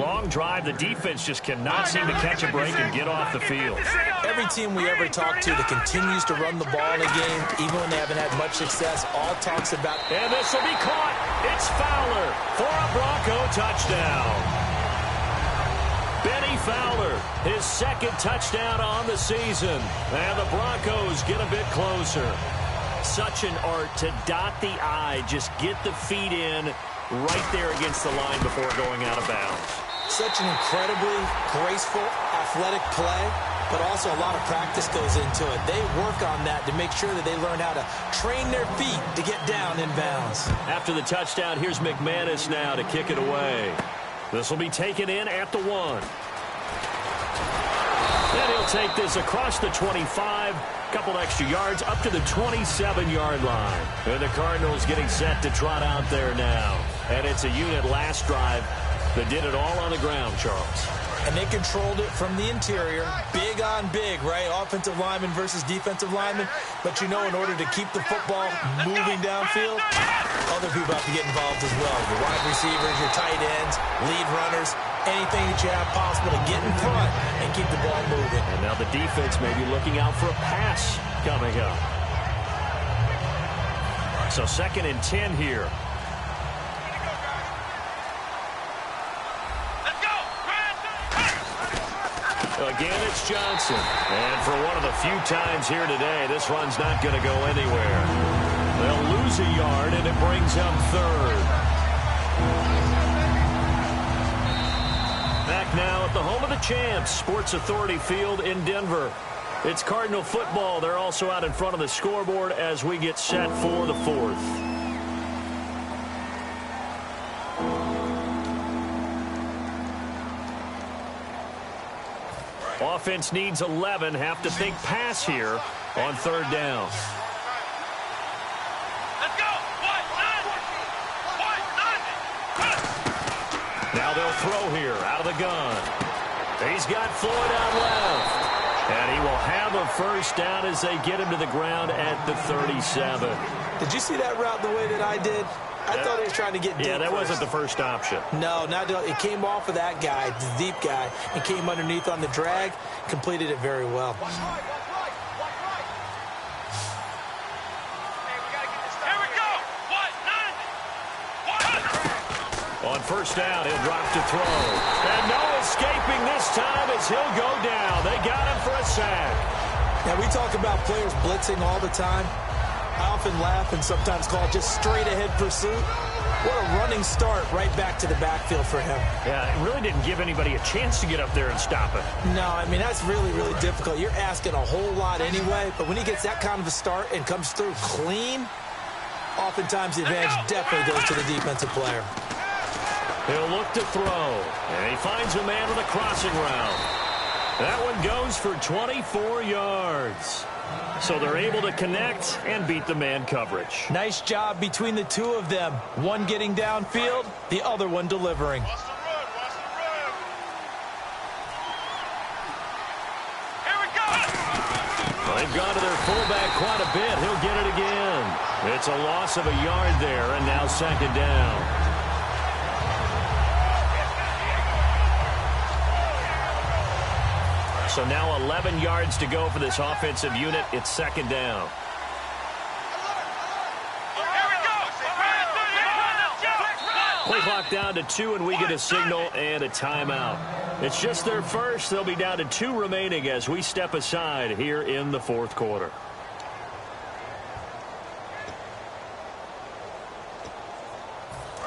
Long drive. The defense just cannot seem to catch a break and get off the field. Every team we ever talk to that continues to run the ball in a game, even when they haven't had much success, all talks about... And this will be caught. It's Fowler for a Bronco touchdown. Benny Fowler, his 2nd touchdown on the season. And the Broncos get a bit closer. Such an art to dot the I, just get the feet in right there against the line before going out of bounds. Such an incredibly graceful, athletic play, but also a lot of practice goes into it. They work on that to make sure that they learn how to train their feet to get down in bounds. After the touchdown, here's McManus now to kick it away. This will be taken in at the 1. And he'll take this across the 25. Couple extra yards up to the 27-yard line. And the Cardinals getting set to trot out there now. And it's a unit last drive that did it all on the ground, Charles. And they controlled it from the interior. Big on big, right? Offensive lineman versus defensive lineman. But you know, in order to keep the football moving downfield, other people have to get involved as well. Your wide receivers, your tight ends, lead runners, anything that you have possible to get in front and keep the ball moving. And now the defense may be looking out for a pass coming up. So 2nd and 10 here. Again, it's Johnson. And for one of the few times here today, this run's not going to go anywhere. They'll lose a yard, and it brings up 3rd. Back now at the home of the champs, Sports Authority Field in Denver. It's Cardinal football. They're also out in front of the scoreboard as we get set for the 4th. Offense needs 11. Have to think pass here on third down. Let's go. Now they'll throw here out of the gun. He's got Floyd out left. And he will have a first down as they get him to the ground at the 37. Did you see that route the way that I did? I thought he was trying to get deep. Yeah, that wasn't the first option. No, it came off of that guy, the deep guy, and came underneath on the drag, completed it very well. On first down, he'll drop to throw. And no escaping this time as he'll go down. They got him for a sack. Now, we talk about players blitzing all the time. I often laugh and sometimes call it just straight-ahead pursuit. What a running start right back to the backfield for him. Yeah, it really didn't give anybody a chance to get up there and stop it. No, I mean, that's really, really difficult. You're asking a whole lot anyway, but when he gets that kind of a start and comes through clean, oftentimes the advantage definitely goes to the defensive player. He'll look to throw, and he finds a man with a crossing route. That one goes for 24 yards. So they're able to connect and beat the man coverage. Nice job between the two of them. One getting downfield, the other one delivering. Watch the run. Here we go. Well, they've gone to their fullback quite a bit. He'll get it again. It's a loss of a yard there, and now second down. So now 11 yards to go for this offensive unit. It's second down. Here we go. Play clock down to 2, and we get a signal and a timeout. It's just their first. They'll be down to 2 remaining as we step aside here in the fourth quarter.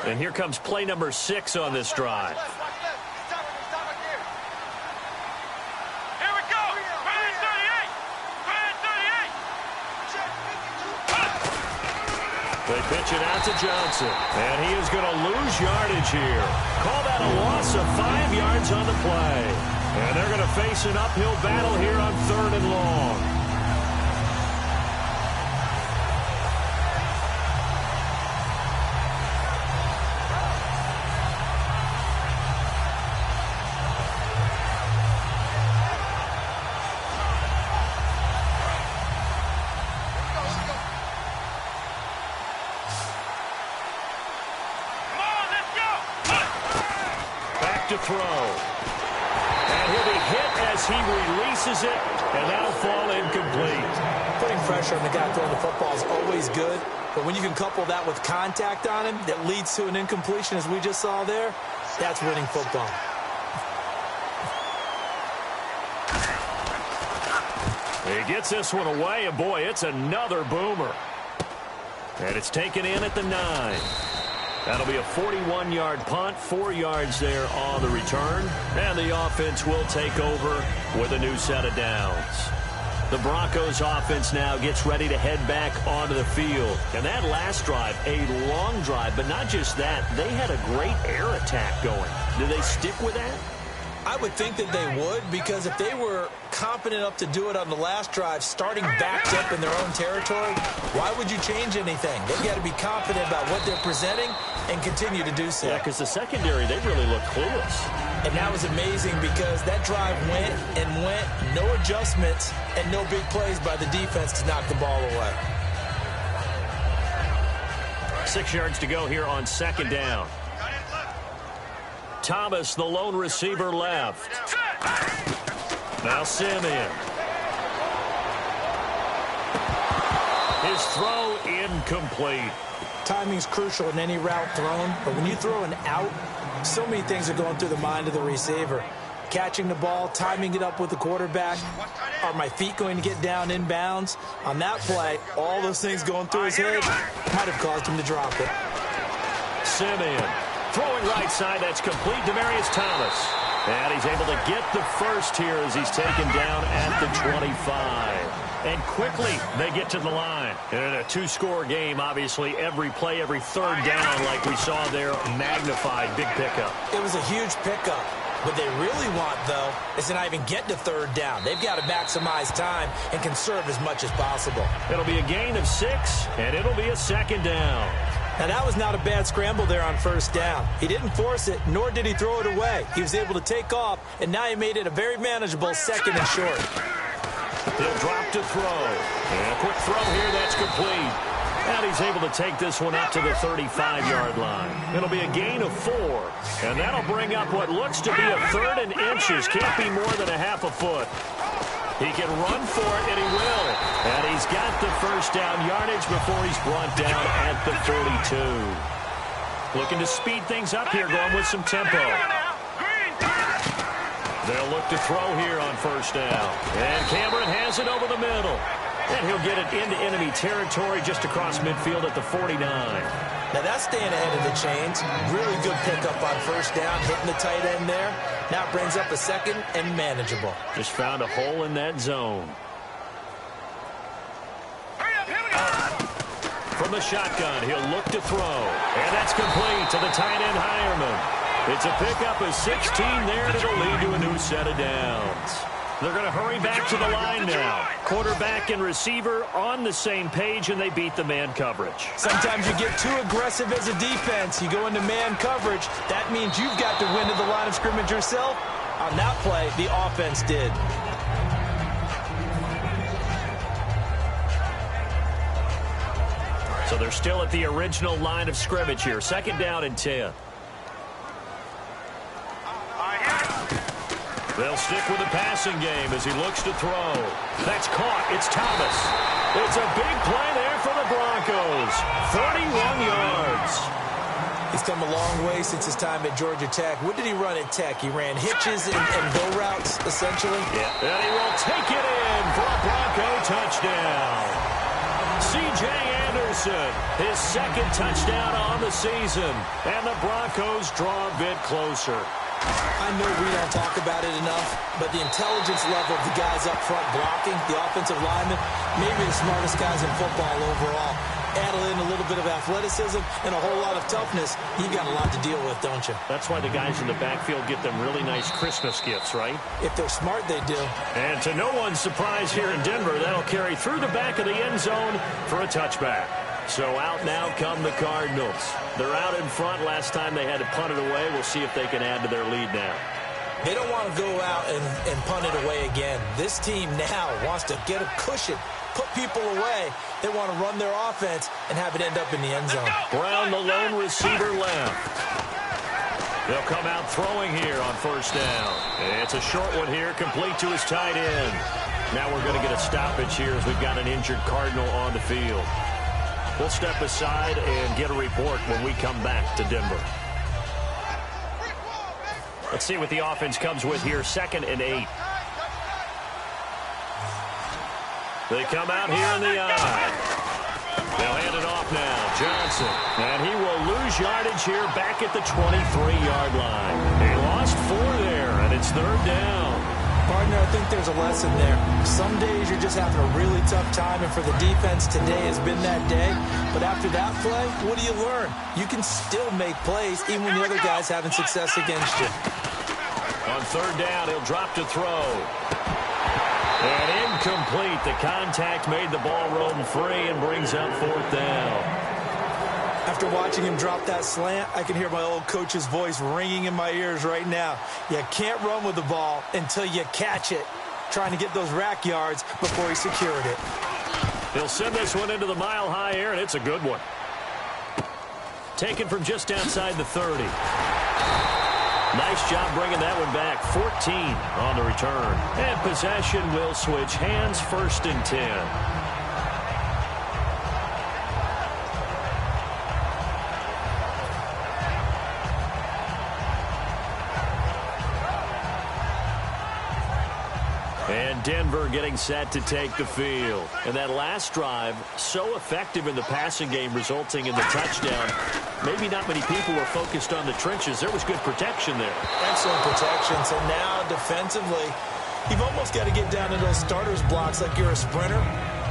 And here comes play number 6 on this drive. They pitch it out to Johnson, and he is going to lose yardage here. Call that a loss of 5 yards on the play. And they're going to face an uphill battle here on third and long. To throw. And he'll be hit as he releases it, and that'll fall incomplete. Putting pressure on the guy throwing the football is always good, but when you can couple that with contact on him that leads to an incompletion, as we just saw there, that's winning football. He gets this one away, and boy, it's another boomer. And it's taken in at the 9. That'll be a 41-yard punt, 4 yards there on the return. And the offense will take over with a new set of downs. The Broncos offense now gets ready to head back onto the field. And that last drive, a long drive, but not just that, they had a great air attack going. Do they stick with that? I would think that they would, because if they were competent enough to do it on the last drive, starting backed up in their own territory, why would you change anything? They've got to be confident about what they're presenting and continue to do so. Yeah, because the secondary, they really look clueless. And that was amazing because that drive went and went, no adjustments, and no big plays by the defense to knock the ball away. 6 yards to go here on second down. Thomas, the lone receiver, left. Now Simeon. His throw incomplete. Timing's crucial in any route thrown, but when you throw an out, so many things are going through the mind of the receiver. Catching the ball, timing it up with the quarterback. Are my feet going to get down in bounds? On that play, all those things going through his head might have caused him to drop it. Simeon. Throwing right side, that's complete. Demaryius Thomas. And he's able to get the first here as he's taken down at the 25. And quickly, they get to the line. And in a 2-score game, obviously, every play, every third down, like we saw there, magnified. Big pickup. It was a huge pickup. What they really want, though, is to not even get to third down. They've got to maximize time and conserve as much as possible. It'll be a gain of 6, and it'll be a second down. Now, that was not a bad scramble there on first down. He didn't force it, nor did he throw it away. He was able to take off, and now he made it a very manageable second and short. He'll drop to throw. And a quick throw here, that's complete. And he's able to take this one up to the 35-yard line. It'll be a gain of 4. And that'll bring up what looks to be a 3rd and inches. Can't be more than a half a foot. He can run for it, and he will. And he's got the first down yardage before he's brought down at the 42. Looking to speed things up here, going with some tempo. They'll look to throw here on first down. And Cameron has it over the middle. And he'll get it into enemy territory just across midfield at the 49. Now that's staying ahead of the chains. Really good pickup on first down, hitting the tight end there. Now it brings up a second and manageable. Just found a hole in that zone. From the shotgun, he'll look to throw. And that's complete to the tight end Hireman. It's a pickup of 16 there, and it'll lead to a new set of downs. They're going to hurry back to the line now. Quarterback and receiver on the same page, and they beat the man coverage. Sometimes you get too aggressive as a defense. You go into man coverage. That means you've got to win to the line of scrimmage yourself. On that play, the offense did. So they're still at the original line of scrimmage here. Second down and 10. They'll stick with the passing game as he looks to throw. That's caught. It's Thomas. It's a big play there for the Broncos. 31 yards. He's come a long way since his time at Georgia Tech. What did he run at Tech? He ran hitches and go routes, essentially. Yeah, and he will take it in for a Bronco touchdown. C.J. Anderson, his second touchdown on the season. And the Broncos draw a bit closer. I know we don't talk about it enough, but the intelligence level of the guys up front blocking, the offensive linemen, maybe the smartest guys in football overall. Add in a little bit of athleticism and a whole lot of toughness, you've got a lot to deal with, don't you? That's why the guys in the backfield get them really nice Christmas gifts, right? If they're smart, they do. And to no one's surprise here in Denver, that'll carry through the back of the end zone for a touchback. So out now come the Cardinals. They're out in front. Last time they had to punt it away. We'll see if they can add to their lead now. They don't want to go out and punt it away again. This team now wants to get a cushion, put people away. They want to run their offense and have it end up in the end zone. Brown, the lone receiver, left. They'll come out throwing here on first down. It's a short one here, complete to his tight end. Now we're going to get a stoppage here as we've got an injured Cardinal on the field. We'll step aside and get a report when we come back to Denver. Let's see what the offense comes with here. 2nd and 8. They come out here in the eye. They'll hand it off now. Johnson. And he will lose yardage here back at the 23-yard line. They lost 4 there, and it's 3rd down. Partner, I think there's a lesson there. Some days you're just having a really tough time, and for the defense, today has been that day. But after that play, what do you learn? You can still make plays even when the other guy's having success against you. On 3rd down, he'll drop to throw. And incomplete. The contact made the ball roam free and brings up 4th down. After watching him drop that slant, I can hear my old coach's voice ringing in my ears right now. You can't run with the ball until you catch it. Trying to get those rack yards before he secured it. He'll send this one into the mile-high air, and it's a good one. Taken from just outside the 30. Nice job bringing that one back. 14 on the return. And possession will switch hands. 1st and 10. And Denver getting set to take the field. And that last drive, so effective in the passing game, resulting in the touchdown. Maybe not many people were focused on the trenches. There was good protection there. Excellent protection. So now defensively, you've almost got to get down to those starters blocks like you're a sprinter.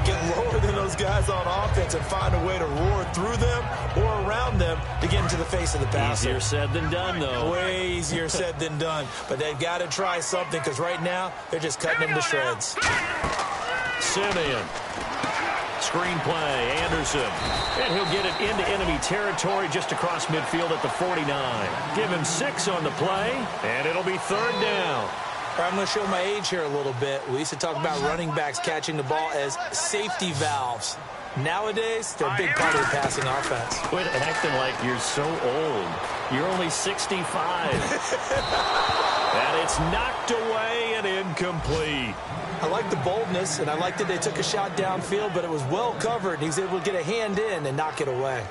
get lower than those guys on offense and find a way to roar through them or around them to get into the face of the passer. Easier said than done, though. Way easier said than done. But they've got to try something because right now they're just cutting him to shreds. Simeon. Screen play, Anderson. And he'll get it into enemy territory just across midfield at the 49. Give him 6 on the play, and it'll be 3rd down. I'm going to show my age here a little bit. We used to talk about running backs catching the ball as safety valves. Nowadays, they're a big part of the passing offense. Quit acting like you're so old. You're only 65. And it's knocked away and incomplete. I like the boldness, and I like that they took a shot downfield, but it was well covered. He was able to get a hand in and knock it away.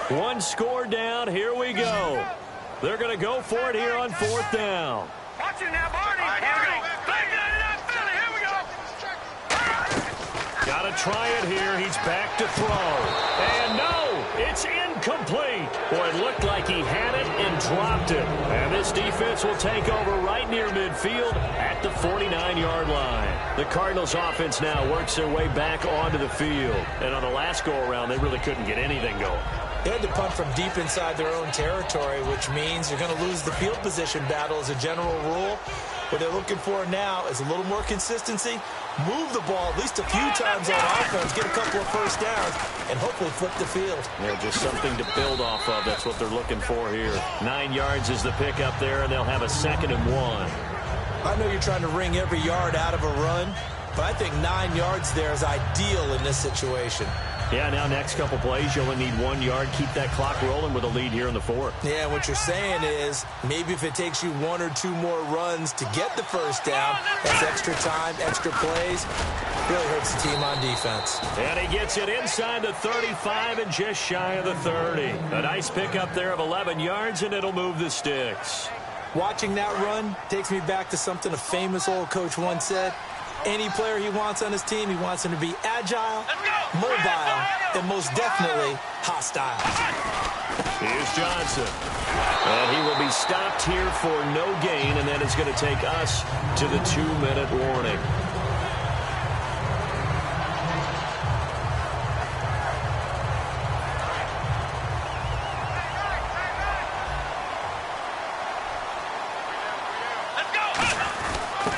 One score down. Here we go. They're going to go for it here on 4th down. Watch it now, Barney. All right, here we go. Here we go. Got to try it here. He's back to throw. And no, it's incomplete. Boy, it looked like he had it and dropped it. And this defense will take over right near midfield at the 49-yard line. The Cardinals offense now works their way back onto the field. And on the last go-around, they really couldn't get anything going. They had to punt from deep inside their own territory, which means you're going to lose the field position battle as a general rule. What they're looking for now is a little more consistency, move the ball at least a few times on offense, get a couple of first downs, and hopefully flip the field. Yeah, just something to build off of. That's what they're looking for here. 9 yards is the pick up there, and they'll have a 2nd and 1. I know you're trying to wring every yard out of a run, but I think 9 yards there is ideal in this situation. Yeah, now next couple plays, you only need 1 yard. Keep that clock rolling with a lead here in the 4th. Yeah, what you're saying is maybe if it takes you 1 or 2 more runs to get the first down, that's extra time, extra plays. Really hurts the team on defense. And he gets it inside the 35 and just shy of the 30. A nice pickup there of 11 yards, and it'll move the sticks. Watching that run takes me back to something a famous old coach once said. Any player he wants on his team, he wants him to be agile, mobile, and most definitely hostile. Here's Johnson. And he will be stopped here for no gain, and that is going to take us to the 2-minute warning.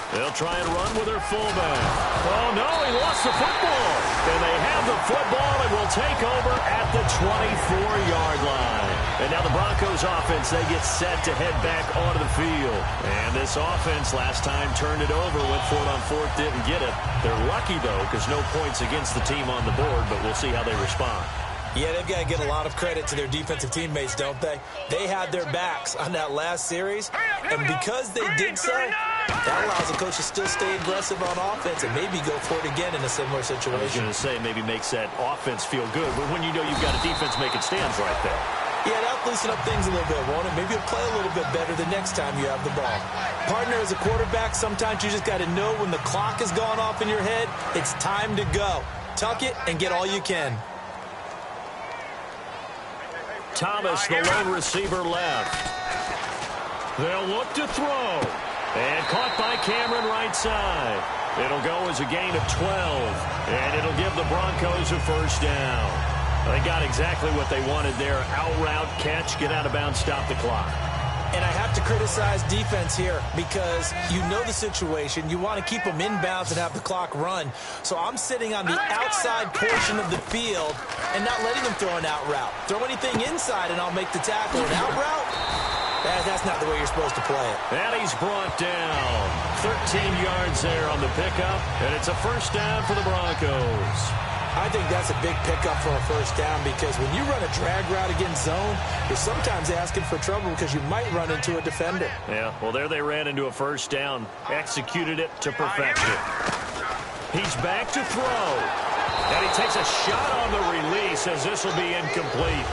They'll try and run with their fullback. Oh, no, he lost the football. And they have the football and will take over at the 24-yard line. And now the Broncos offense, they get set to head back onto the field. And this offense last time turned it over, went for it on 4th, didn't get it. They're lucky, though, because no points against the team on the board, but we'll see how they respond. Yeah, they've got to get a lot of credit to their defensive teammates, don't they? They had their backs on that last series, and because they did so, that allows the coach to still stay aggressive on offense and maybe go for it again in a similar situation. I was going to say maybe makes that offense feel good, but when you know you've got a defense making stands right there. Yeah, that'll loosen up things a little bit, won't it? Maybe you'll play a little bit better the next time you have the ball. Partner, as a quarterback, sometimes you just got to know when the clock has gone off in your head, it's time to go. Tuck it and get all you can. Thomas, the lone receiver, left. They'll look to throw. And caught by Cameron right side. It'll go as a gain of 12. And it'll give the Broncos a first down. They got exactly what they wanted there. Out route, catch, get out of bounds, stop the clock. And I have to criticize defense here because you know the situation. You want to keep them inbounds and have the clock run. So I'm sitting on the outside portion of the field and not letting them throw an out route. Throw anything inside and I'll make the tackle. An out route? That's not the way you're supposed to play it. And he's brought down. 13 yards there on the pickup. And it's a first down for the Broncos. I think that's a big pickup for a first down because when you run a drag route against zone, you're sometimes asking for trouble because you might run into a defender. Yeah, well, there they ran into a first down. Executed it to perfection. He's back to throw. And he takes a shot on the release as this will be incomplete.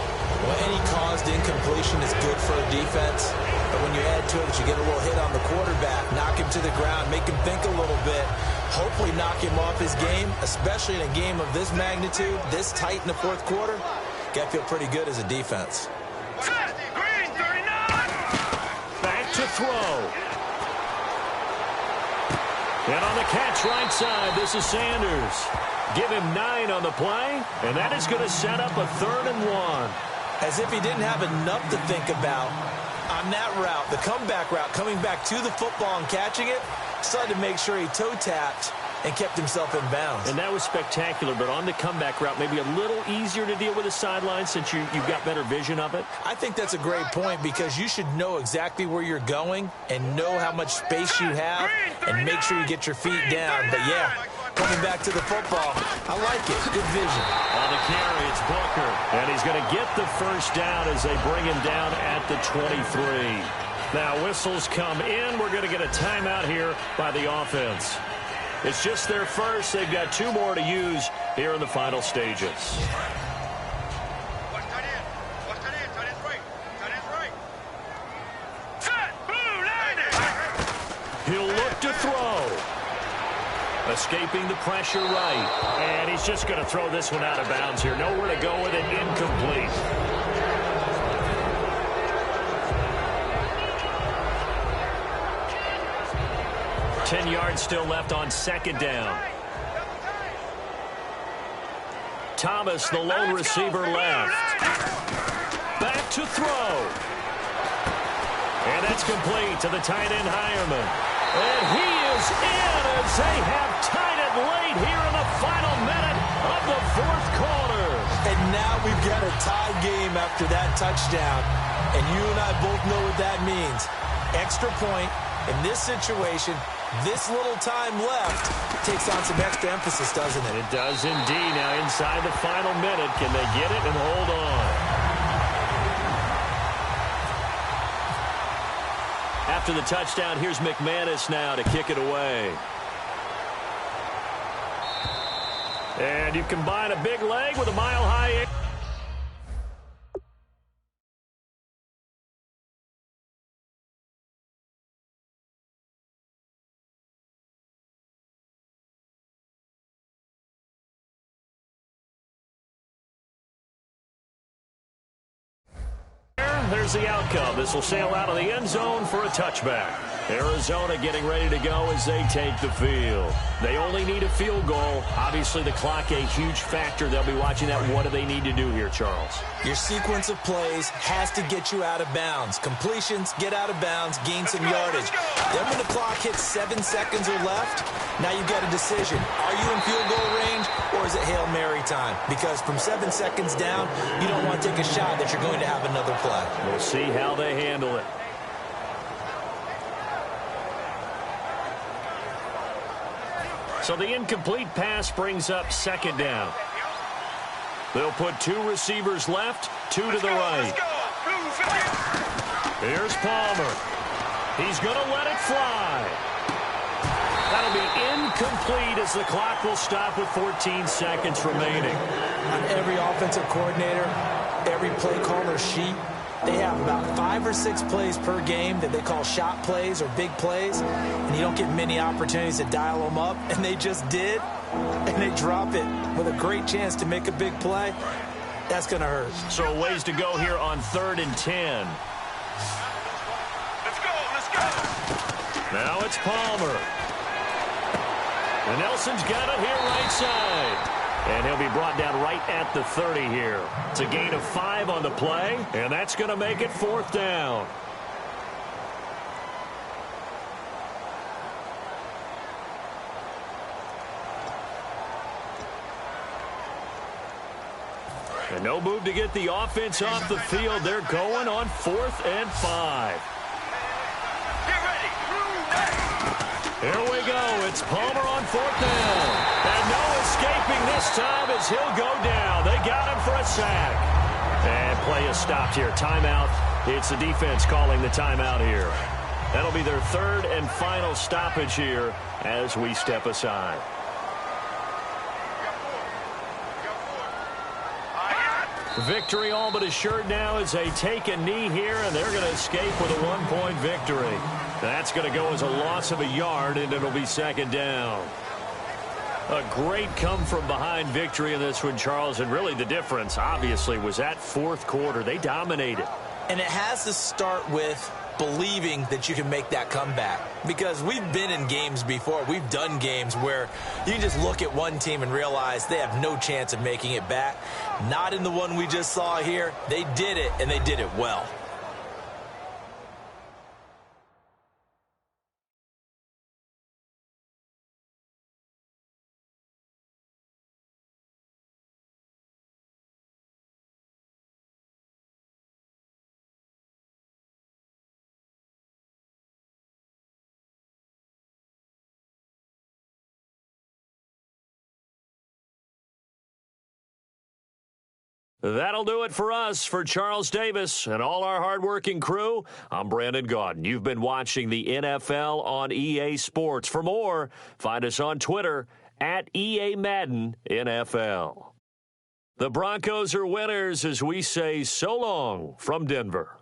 Well, any caused incompletion is good for a defense. But when you add to it, you get a little hit on the quarterback, knock him to the ground, make him think a little bit. hopefully knock him off his game, especially in a game of this magnitude, this tight in the fourth quarter. Got to feel pretty good as a defense. Back to throw. And on the catch right side, this is Sanders. Give him 9 on the play, and that is going to set up a 3rd and 1. As if he didn't have enough to think about on that route, the comeback route, coming back to the football and catching it, decided to make sure he toe-tapped and kept himself in bounds. And that was spectacular, but on the comeback route, maybe a little easier to deal with the sideline since you've got better vision of it. I think that's a great point because you should know exactly where you're going and know how much space you have and make sure you get your feet down. But, yeah, coming back to the football, I like it. Good vision. On the carry, it's Booker. And he's going to get the first down as they bring him down at the 23. Now, whistles come in. We're going to get a timeout here by the offense. It's just their first. They've got 2 more to use here in the final stages. He'll look to throw. Escaping the pressure right. And he's just going to throw this one out of bounds here. Nowhere to go with it. Incomplete. Ten yards still left on 2nd down. Thomas, the lone receiver, left. Back to throw. And that's complete to the tight end, Hireman. And he is in as they have tied it late here in the final minute of the 4th quarter. And now we've got a tie game after that touchdown. And you and I both know what that means. Extra point in this situation. This little time left takes on some extra emphasis, doesn't it? It does indeed. Now inside the final minute, can they get it and hold on? After the touchdown, here's McManus now to kick it away. And you combine a big leg with a mile-high. There's the outcome. This will sail out of the end zone for a touchback. Arizona getting ready to go as they take the field. They only need a field goal. Obviously, the clock a huge factor. They'll be watching that. What do they need to do here, Charles? Your sequence of plays has to get you out of bounds. Completions, get out of bounds, gain some yardage. Then when the clock hits 7 seconds or left, now you've got a decision. Are you in field goal range or is it Hail Mary time? Because from 7 seconds down, you don't want to take a shot that you're going to have another play. We'll see how they handle it. So the incomplete pass brings up 2nd down. They'll put 2 receivers left, 2 to the right. Here's Palmer. He's going to let it fly. That'll be incomplete as the clock will stop with 14 seconds remaining. On every offensive coordinator, every play caller sheet, they have about 5 or 6 plays per game that they call shot plays or big plays, and you don't get many opportunities to dial them up, and they just did, and they drop it with a great chance to make a big play. That's going to hurt. So a ways to go here on 3rd and 10. Let's go. Now it's Palmer. And Nelson's got it here right side. And he'll be brought down right at the 30 here. It's a gain of 5 on the play, and that's going to make it 4th down. And no move to get the offense off the field. They're going on 4th and 5. Get ready. Here we go. It's Palmer on 4th down. And no escaping this time as he'll go down. They got him for a sack. And play is stopped here. Timeout. It's the defense calling the timeout here. That'll be their 3rd and final stoppage here as we step aside. Victory all but assured now as they take a knee here, and they're going to escape with a 1-point victory. That's going to go as a loss of a yard, and it'll be 2nd down. A great come-from-behind victory in this one, Charles, and really the difference, obviously, was that fourth quarter. They dominated. And it has to start with believing that you can make that comeback. Because we've been in games before. We've done games where you can just look at one team and realize they have no chance of making it back. Not in the one we just saw here. They did it, and they did it well. That'll do it for us. For Charles Davis and all our hardworking crew, I'm Brandon Gaudin. You've been watching the NFL on EA Sports. For more, find us on Twitter at EA Madden NFL. The Broncos are winners as we say so long from Denver.